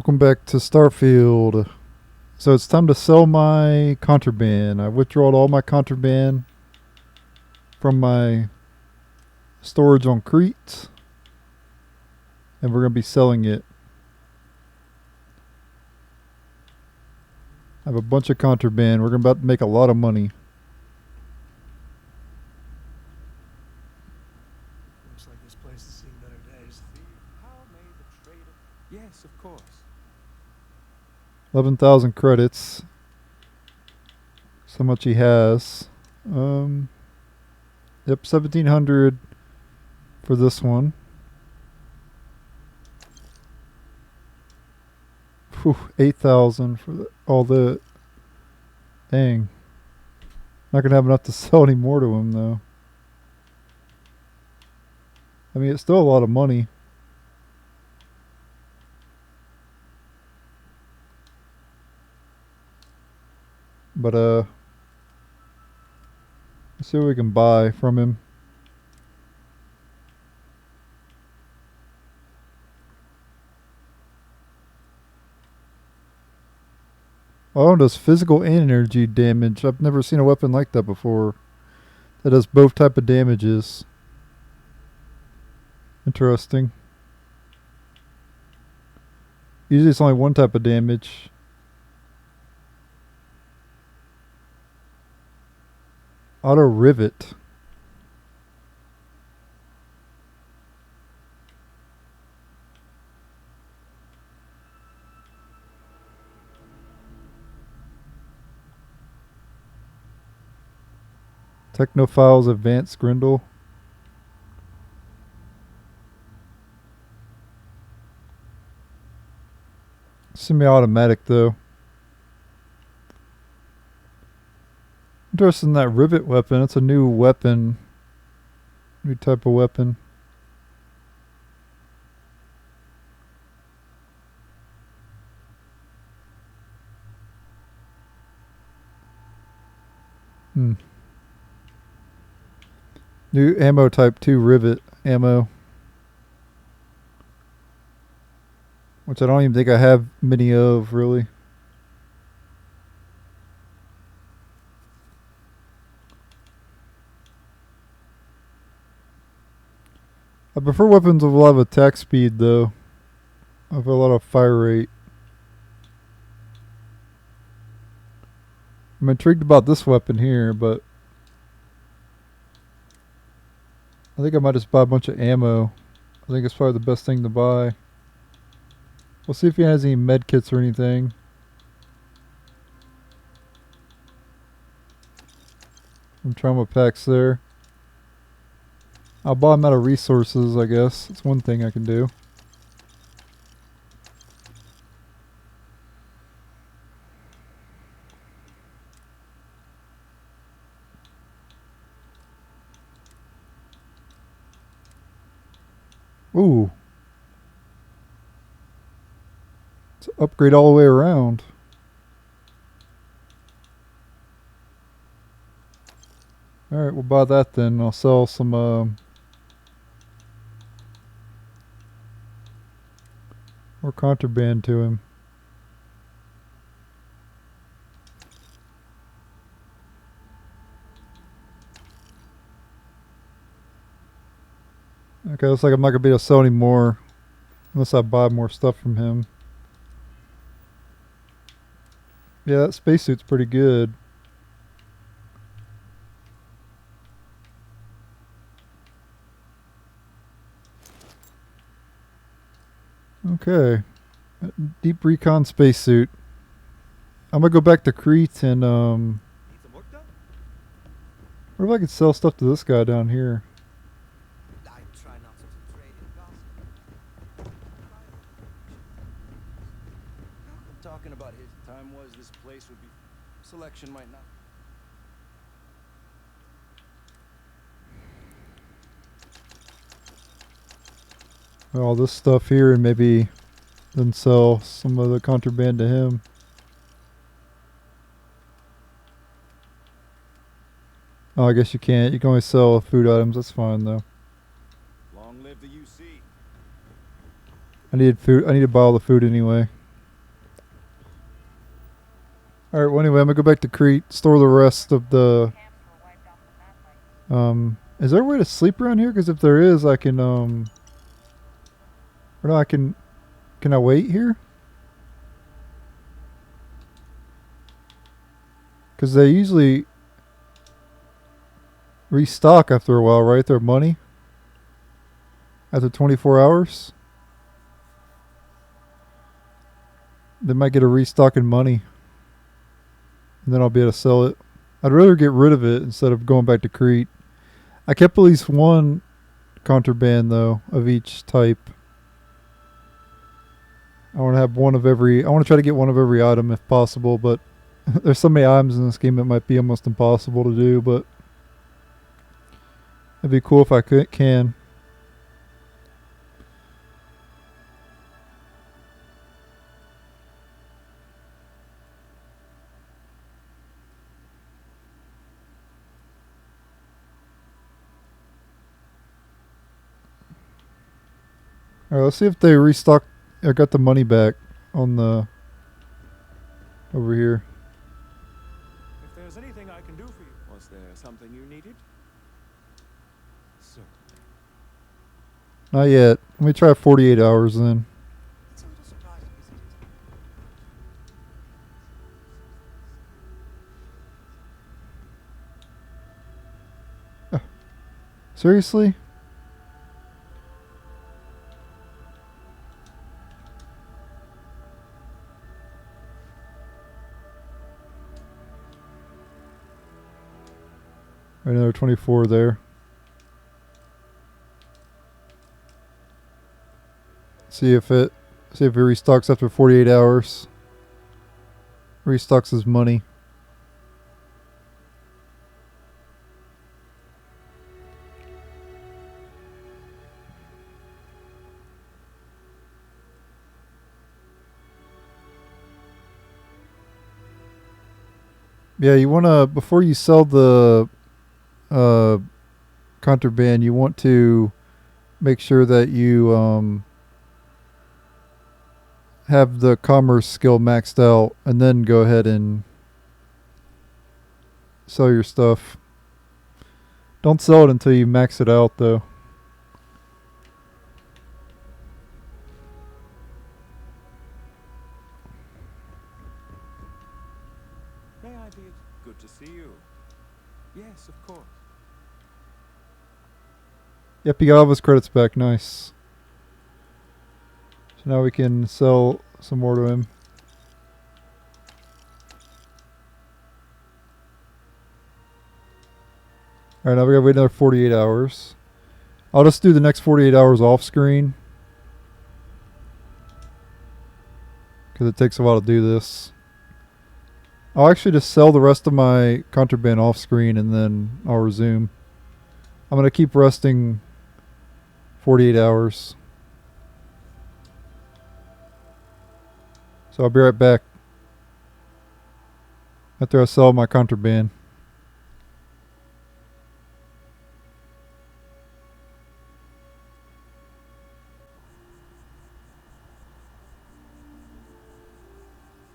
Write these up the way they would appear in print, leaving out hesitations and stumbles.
Welcome back to Starfield. So it's time to sell my contraband. I withdrawed all my contraband from my storage on Crete, and we're going to be selling it. I have a bunch of contraband. We're about to make a lot of money. Looks like this place has seen better days. How may the trader? Yes, of course. 11,000 credits. That's how much he has. Yep, 1,700 for this one. Whew, 8,000 for all the... Dang. Not going to have enough to sell any more to him, though. I mean, it's still a lot of money. But, let's see what we can buy from him. Oh, it does physical and energy damage. I've never seen a weapon like that before. That does both type of damages. Interesting. Usually it's only one type of damage. Auto rivet. Technophiles Advanced Grindle. Semi-automatic though. Interested in that rivet weapon. It's a new weapon. New type of weapon. New ammo type 2 rivet ammo. Which I don't even think I have many of, really. I prefer weapons with a lot of attack speed, though. I have a lot of fire rate. I'm intrigued about this weapon here, but I think I might just buy a bunch of ammo. I think it's probably the best thing to buy. We'll see if he has any med kits or anything. Some trauma packs there. I'll buy them out of resources, I guess. That's one thing I can do. Ooh. It's an upgrade all the way around. Alright, we'll buy that then. I'll sell some more contraband to him. Okay, looks like I'm not going to be able to sell any more unless I buy more stuff from him. Yeah, that spacesuit's pretty good. Okay. Deep recon spacesuit. I'm going to go back to Crete and what if I could sell stuff to this guy down here? I try not to trade in gossip. I'm talking about his time was this place would be selection might not. All this stuff here and maybe then sell some of the contraband to him. Oh, I guess you can't. You can only sell food items. That's fine though. Long live the UC. I needed food. I need to buy all the food anyway. Alright, well anyway, I'm gonna go back to Crete, store the rest of the... is there a way to sleep around here? Because if there is, I can, or no, I can I wait here? Because they usually restock after a while, right? Their money? After 24 hours? They might get a restock in money. And then I'll be able to sell it. I'd rather get rid of it instead of going back to Crete. I kept at least one contraband, though, of each type. I want to have one of every... I want to try to get one of every item if possible, but there's so many items in this game it might be almost impossible to do, but it'd be cool if I can. Alright, let's see if they restock or got the money back on the... over here. If there's anything I can do for you. Was there something you needed? Sir. Not yet. Let me try 48 hours then. It's a little surprising, isn't it? Seriously? Right, another 24 there. See if it restocks after 48 hours. Restocks his money. Yeah, you want to, before you sell the contraband, you want to make sure that you have the commerce skill maxed out, and then go ahead and sell your stuff. Don't sell it until you max it out, though. May I be? Good to see you. Yes, of course. Yep, he got all of his credits back. Nice. So now we can sell some more to him. Alright, now we gotta wait another 48 hours. I'll just do the next 48 hours off screen, because it takes a while to do this. I'll actually just sell the rest of my contraband off screen and then I'll resume. I'm going to keep resting 48 hours. So I'll be right back after I sell my contraband.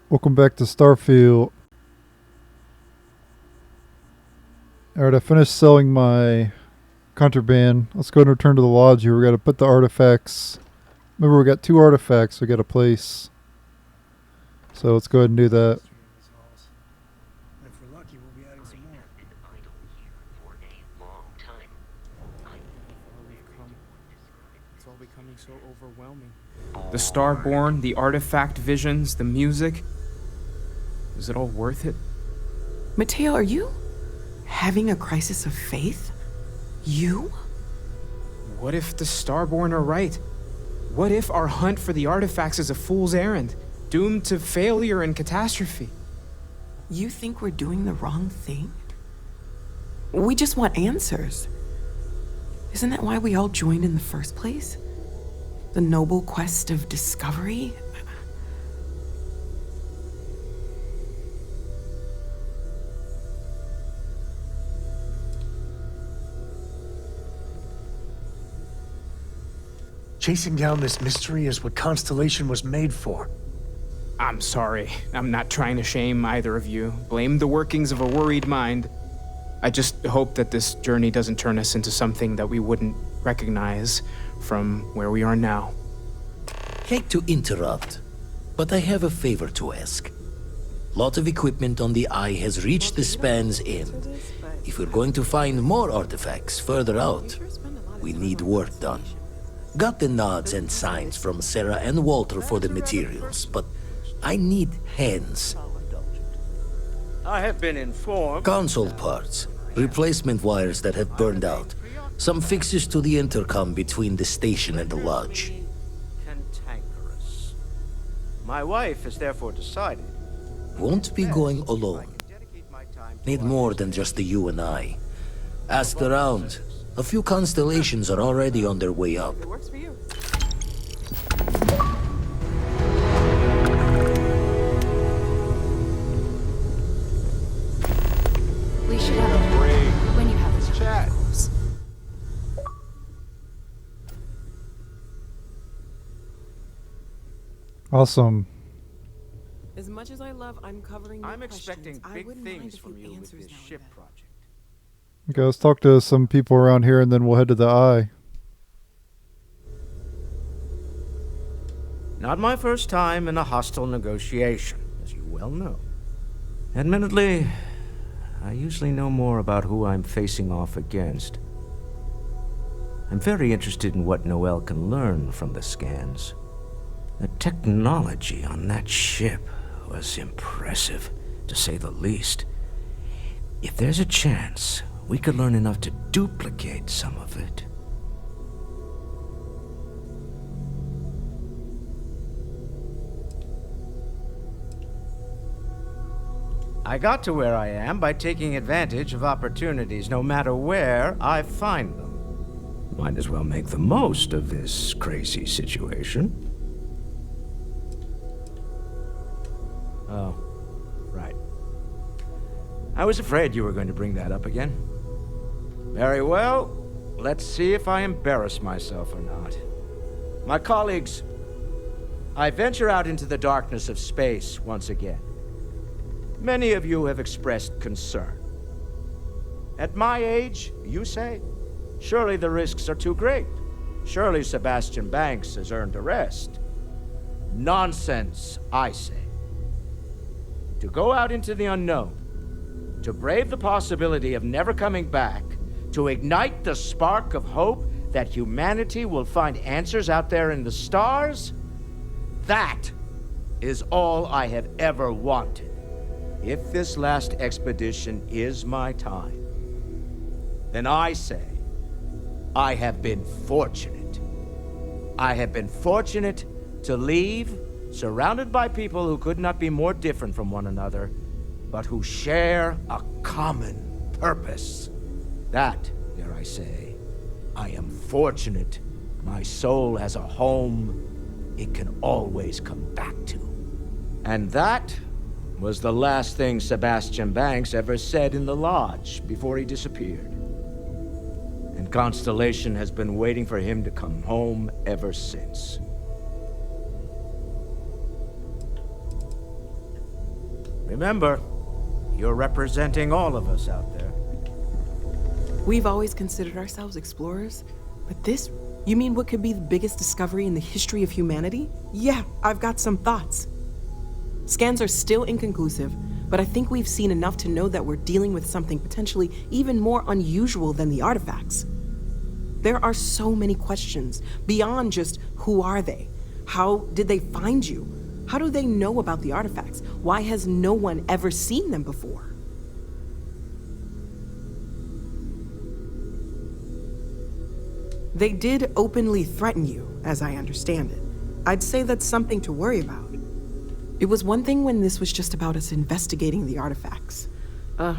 Welcome back to Starfield. Alright, I finished selling my contraband. Let's go and return to the lodge here. We got to put the artifacts. Remember, we got 2 artifacts we got to place. So let's go ahead and do that. And if we're lucky, we'll be adding some more. It's all becoming so overwhelming. The Starborn, the artifact visions, the music. Is it all worth it? Mateo, are you having a crisis of faith? You? What if the Starborn are right? What if our hunt for the artifacts is a fool's errand, doomed to failure and catastrophe? You think we're doing the wrong thing? We just want answers. Isn't that why we all joined in the first place? The noble quest of discovery? Chasing down this mystery is what Constellation was made for. I'm sorry. I'm not trying to shame either of you. Blame the workings of a worried mind. I just hope that this journey doesn't turn us into something that we wouldn't recognize from where we are now. Hate to interrupt, but I have a favor to ask. Lot of equipment on the Eye has reached the span's end. If we're going to find more artifacts further out, we need work done. Got the nods and signs from Sarah and Walter for the materials, but I need hands. I have been informed. Console parts, replacement wires that have burned out, some fixes to the intercom between the station and the lodge. Cantankerous. My wife has therefore decided. Won't be going alone. Need more than just the you and I. Asked around. A few constellations are already on their way up. It works for you. We should have a break when you have this chat. Awesome. As much as I love uncovering new I'm questions, expecting I big wouldn't mind things a from few you with answers this now and ship then. project. Okay, let's talk to some people around here and then we'll head to the Eye. Not my first time in a hostile negotiation, as you well know. Admittedly, I usually know more about who I'm facing off against. I'm very interested in what Noel can learn from the scans. The technology on that ship was impressive, to say the least. If there's a chance, we could learn enough to duplicate some of it. I got to where I am by taking advantage of opportunities, no matter where I find them. Might as well make the most of this crazy situation. Oh, right. I was afraid you were going to bring that up again. Very well. Let's see if I embarrass myself or not. My colleagues, I venture out into the darkness of space once again. Many of you have expressed concern. At my age, you say, surely the risks are too great. Surely Sebastian Banks has earned a rest. Nonsense, I say. To go out into the unknown, to brave the possibility of never coming back, to ignite the spark of hope that humanity will find answers out there in the stars, that is all I have ever wanted. If this last expedition is my time, then I say, I have been fortunate. I have been fortunate to leave, surrounded by people who could not be more different from one another, but who share a common purpose. That, dare I say, I am fortunate. My soul has a home it can always come back to. And that was the last thing Sebastian Banks ever said in the lodge before he disappeared. And Constellation has been waiting for him to come home ever since. Remember, you're representing all of us out there. We've always considered ourselves explorers, but this, you mean what could be the biggest discovery in the history of humanity? Yeah, I've got some thoughts. Scans are still inconclusive, but I think we've seen enough to know that we're dealing with something potentially even more unusual than the artifacts. There are so many questions beyond just who are they? How did they find you? How do they know about the artifacts? Why has no one ever seen them before? They did openly threaten you, as I understand it. I'd say that's something to worry about. It was one thing when this was just about us investigating the artifacts. A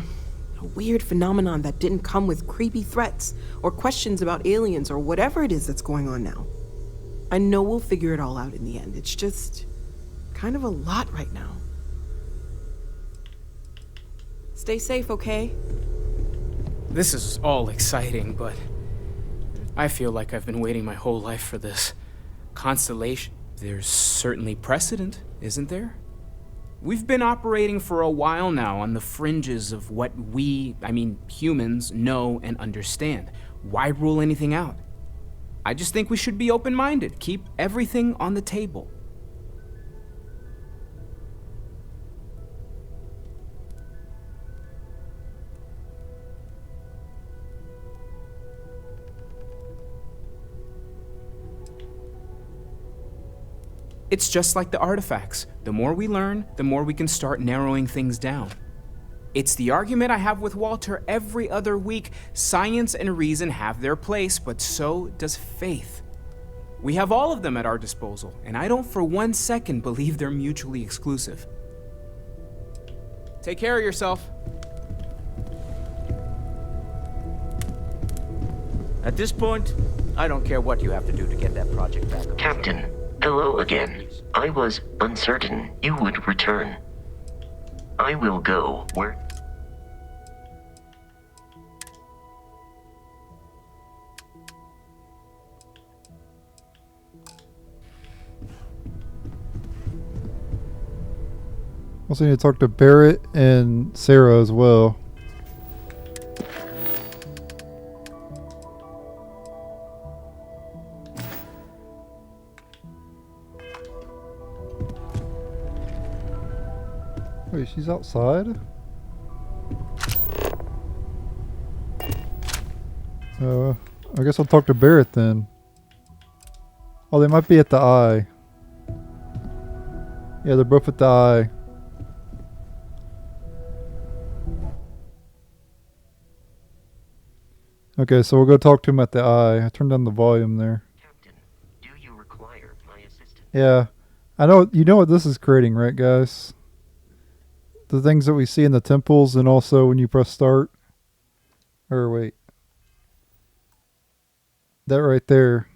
weird phenomenon that didn't come with creepy threats or questions about aliens or whatever it is that's going on now. I know we'll figure it all out in the end. It's just kind of a lot right now. Stay safe, okay? This is all exciting, but I feel like I've been waiting my whole life for this. Constellation. There's certainly precedent, isn't there? We've been operating for a while now on the fringes of what humans, know and understand. Why rule anything out? I just think we should be open-minded, keep everything on the table. It's just like the artifacts. The more we learn, the more we can start narrowing things down. It's the argument I have with Walter every other week. Science and reason have their place, but so does faith. We have all of them at our disposal, and I don't for 1 second believe they're mutually exclusive. Take care of yourself. At this point, I don't care what you have to do to get that project back on. Captain, hello again. I was uncertain you would return. I will go where... Also need to talk to Barrett and Sarah as well. Wait, she's outside? I guess I'll talk to Barrett then. Oh, they might be at the eye. Yeah, they're both at the eye. Okay, so we'll go talk to him at the eye. I turned down the volume there. Captain, do you require my assistance? Yeah. I know, you know what this is creating, right, guys? The things that we see in the temples and also when you press start. Or wait. That right there.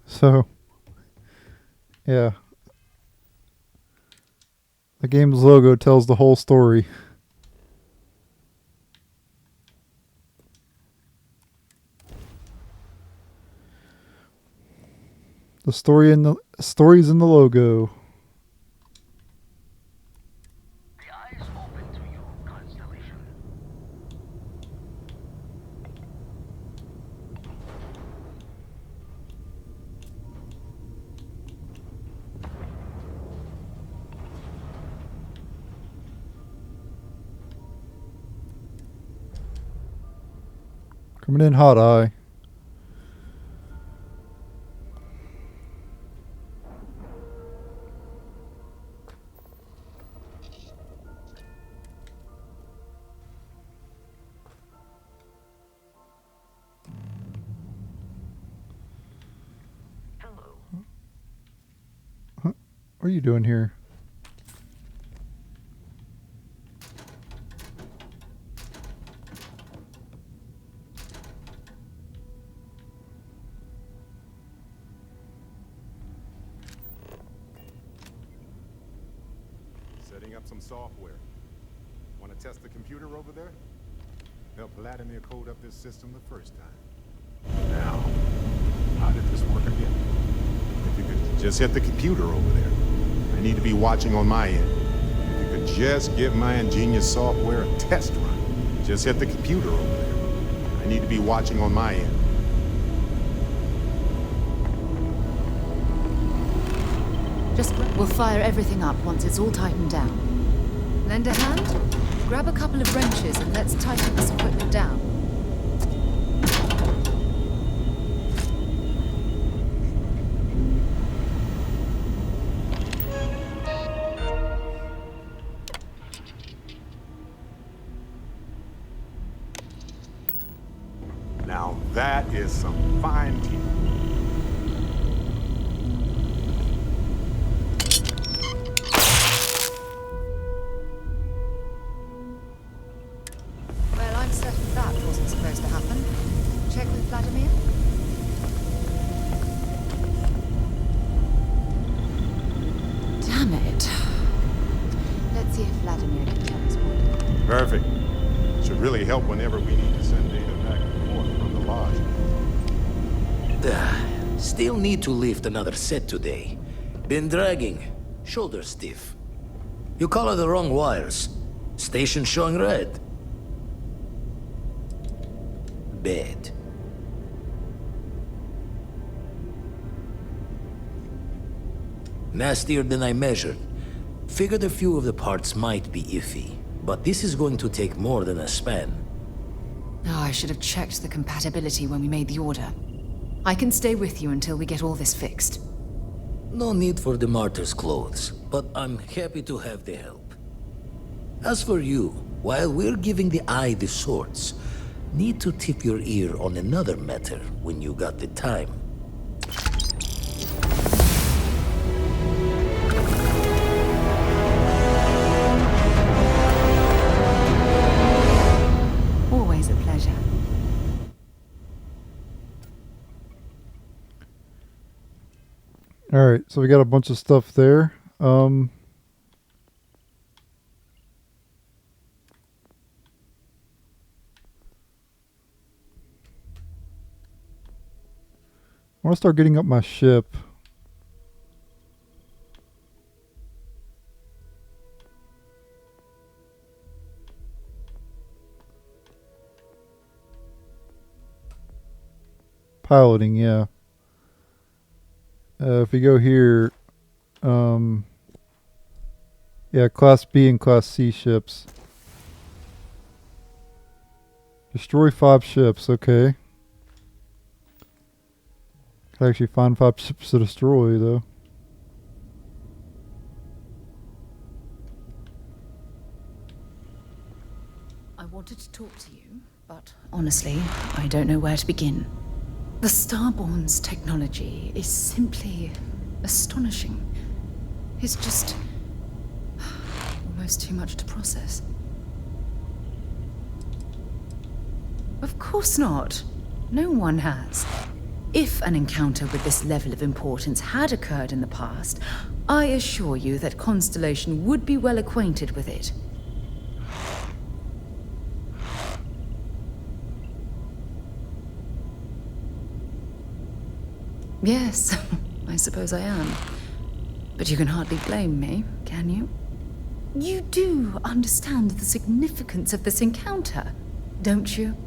So, yeah. The game's logo tells the whole story. The story's in the logo. The eyes open to you, Constellation. Coming in hot, eye. Hello. What are you doing here? Setting up some software. Want to test the computer over there? Help Vladimir code up this system the first time. Now, how did this work again? If you could just hit the computer over there. I need to be watching on my end. If you could just give my ingenious software a test run. Just hit the computer over there. I need to be watching on my end. We'll fire everything up once it's all tightened down. Lend a hand? Grab a couple of wrenches and let's tighten this equipment down. Now that is some fine teamwork. Well, I'm certain that wasn't supposed to happen. Check with Vladimir? Damn it. Let's see if Vladimir can tell us what. Perfect. Should really help whenever we need to send data back and forth from the lodge. Still need to lift another set today. Been dragging. Shoulder stiff. You color the wrong wires. Station showing red. Bad. Nastier than I measured. Figured a few of the parts might be iffy, but this is going to take more than a span. Oh, I should have checked the compatibility when we made the order. I can stay with you until we get all this fixed. No need for the martyr's clothes, but I'm happy to have the help. As for you, while we're giving the eye the swords, need to tip your ear on another matter when you got the time. Always a pleasure. Alright, so we got a bunch of stuff there. I want to start getting up my ship. Piloting, yeah. If we go here, yeah, Class B and Class C ships. Destroy 5 ships, okay. Could actually find 5 ships to destroy, though. I wanted to talk to you, but honestly, I don't know where to begin. The Starborn's technology is simply astonishing. It's just almost too much to process. Of course not. No one has. If an encounter with this level of importance had occurred in the past, I assure you that Constellation would be well acquainted with it. Yes, I suppose I am. But you can hardly blame me, can you? You do understand the significance of this encounter, don't you?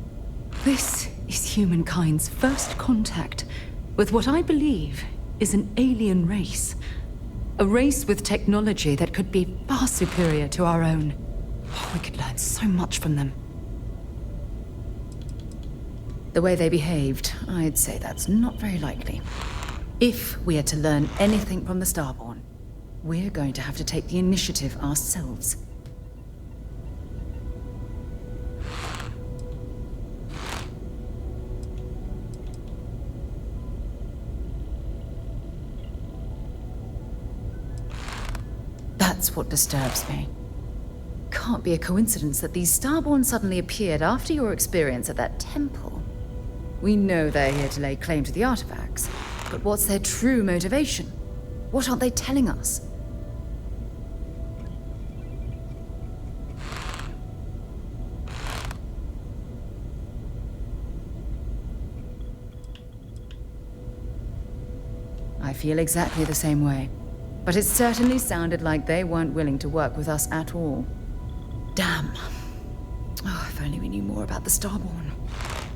This is humankind's first contact with what I believe is an alien race. A race with technology that could be far superior to our own. We could learn so much from them. The way they behaved, I'd say that's not very likely. If we are to learn anything from the Starborn, we're going to have to take the initiative ourselves. That's what disturbs me. Can't be a coincidence that these Starborn suddenly appeared after your experience at that temple. We know they're here to lay claim to the artifacts, but what's their true motivation? What aren't they telling us? I feel exactly the same way, but it certainly sounded like they weren't willing to work with us at all. Damn. Oh, if only we knew more about the Starborn.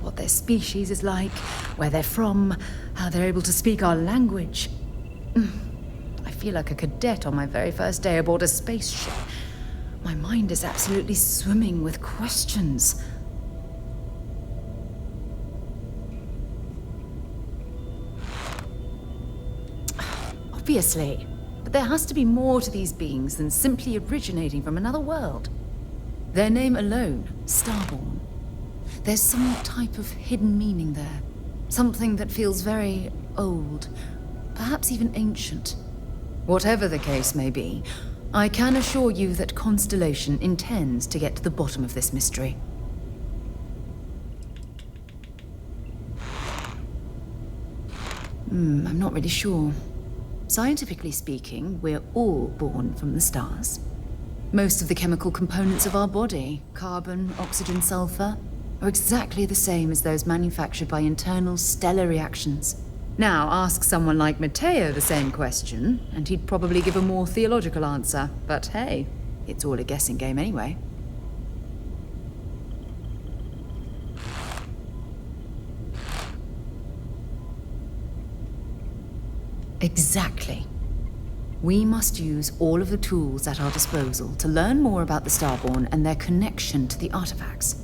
What their species is like, where they're from, how they're able to speak our language. I feel like a cadet on my very first day aboard a spaceship. My mind is absolutely swimming with questions. Obviously, but there has to be more to these beings than simply originating from another world. Their name alone, Starborn. There's some type of hidden meaning there. Something that feels very old, perhaps even ancient. Whatever the case may be, I can assure you that Constellation intends to get to the bottom of this mystery. I'm not really sure. Scientifically speaking, we're all born from the stars. Most of the chemical components of our body, carbon, oxygen, sulfur, are exactly the same as those manufactured by internal stellar reactions. Now, ask someone like Matteo the same question, and he'd probably give a more theological answer. But hey, it's all a guessing game anyway. Exactly. We must use all of the tools at our disposal to learn more about the Starborn and their connection to the artifacts.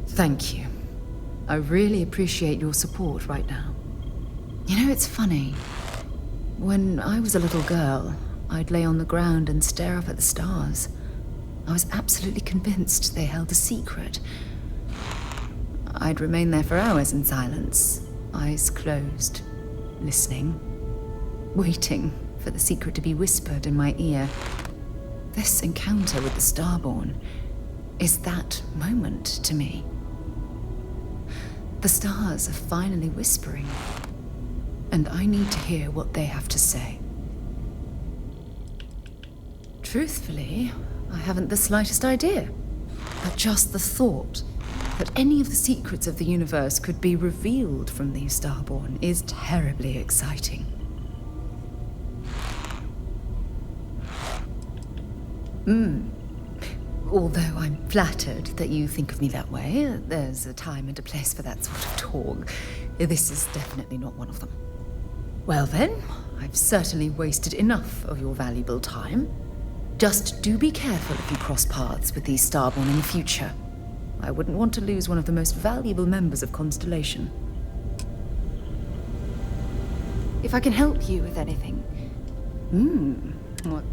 Thank you. I really appreciate your support right now. You know, it's funny. When I was a little girl, I'd lay on the ground and stare up at the stars. I was absolutely convinced they held a secret. I'd remain there for hours in silence, eyes closed, listening, waiting for the secret to be whispered in my ear. This encounter with the Starborn is that moment to me. The stars are finally whispering, and I need to hear what they have to say. Truthfully, I haven't the slightest idea, but just the thought that any of the secrets of the universe could be revealed from these Starborn is terribly exciting. Although I'm flattered that you think of me that way, there's a time and a place for that sort of talk. This is definitely not one of them. Well then, I've certainly wasted enough of your valuable time. Just do be careful if you cross paths with these Starborn in the future. I wouldn't want to lose one of the most valuable members of Constellation. If I can help you with anything... what?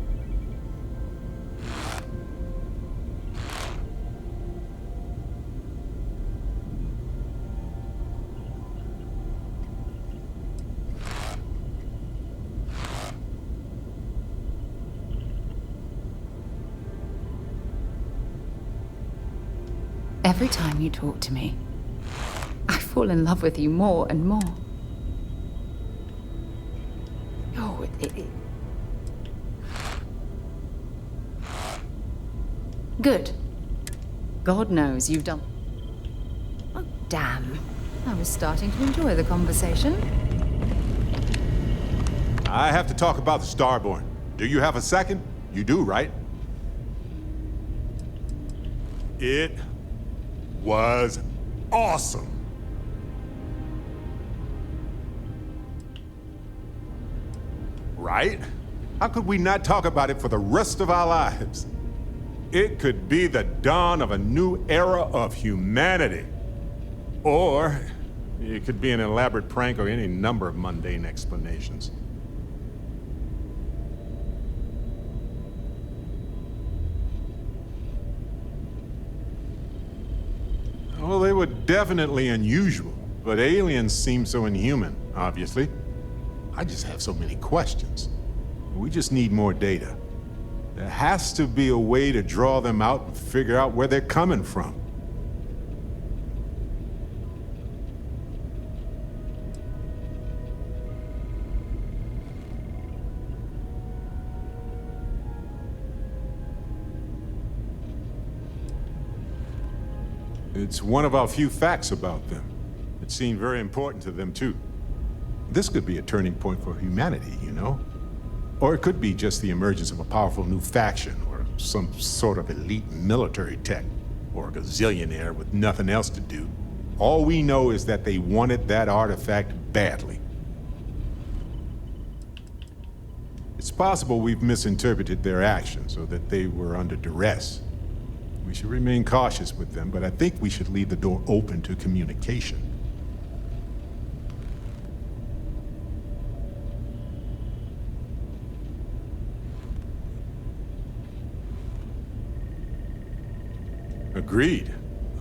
Every time you talk to me, I fall in love with you more and more. Oh, Good. God knows you've done... Oh, damn. I was starting to enjoy the conversation. I have to talk about the Starborn. Do you have a second? You do, right? It was awesome. Right? How could we not talk about it for the rest of our lives? It could be the dawn of a new era of humanity. Or it could be an elaborate prank or any number of mundane explanations. Well, they were definitely unusual, but aliens seem so inhuman, obviously. I just have so many questions. We just need more data. There has to be a way to draw them out and figure out where they're coming from. It's one of our few facts about them. It seemed very important to them, too. This could be a turning point for humanity, you know? Or it could be just the emergence of a powerful new faction, or some sort of elite military tech, or a gazillionaire with nothing else to do. All we know is that they wanted that artifact badly. It's possible we've misinterpreted their actions, or that they were under duress. We should remain cautious with them, but I think we should leave the door open to communication. Agreed.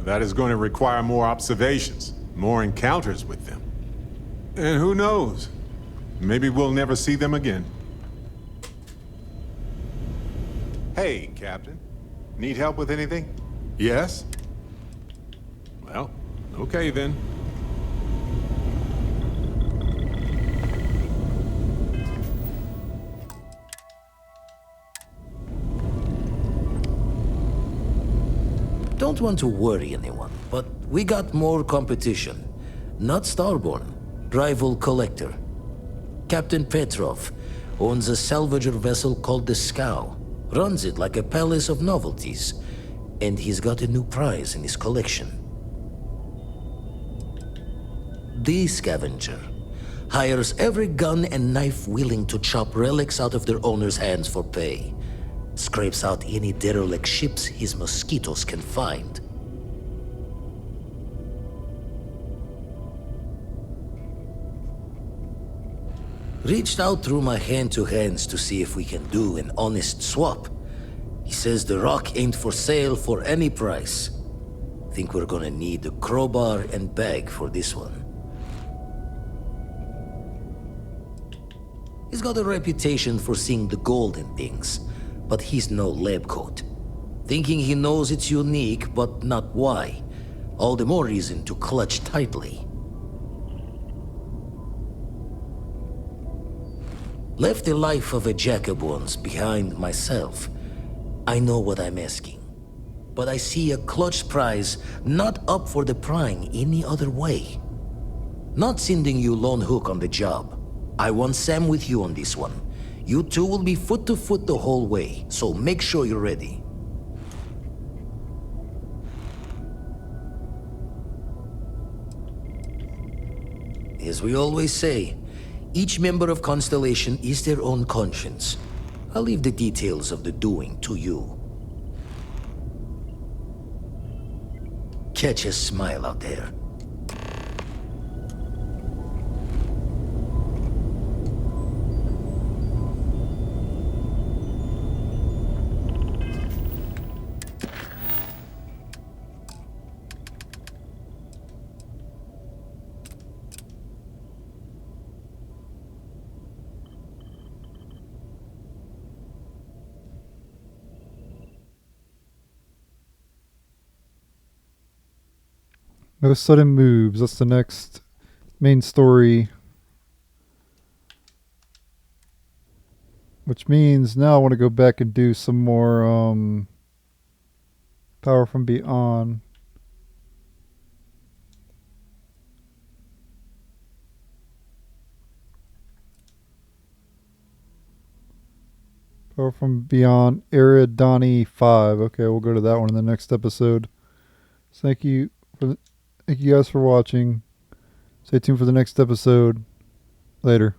That is going to require more observations, more encounters with them. And who knows? Maybe we'll never see them again. Hey, Captain. Need help with anything? Yes? Well, okay then. don't want to worry anyone, but we got more competition. Not Starborn, rival collector. Captain Petrov owns a salvager vessel called the Scow. Runs it like a palace of novelties. And he's got a new prize in his collection. The Scavenger hires every gun and knife willing to chop relics out of their owner's hands for pay. Scrapes out any derelict ships his mosquitoes can find. Reached out through my hand-to-hands to see if we can do an honest swap. He says the rock ain't for sale for any price. Think we're gonna need a crowbar and bag for this one. He's got a reputation for seeing the gold in things, but he's no lab coat. Thinking he knows it's unique, but not why. All the more reason to clutch tightly. Left the life of a jacob once behind myself. I know what I'm asking. But I see a clutch prize not up for the prying any other way. Not sending you lone hook on the job. I want Sam with you on this one. You two will be foot to foot the whole way, so make sure you're ready. As we always say, each member of Constellation is their own conscience. I'll leave the details of the doing to you. Catch a smile out there. No sudden moves. That's the next main story. Which means now I want to go back and do some more Power from Beyond. Power from Beyond Eridani 5. Okay, we'll go to that one in the next episode. So thank you guys for watching. Stay tuned for the next episode. Later.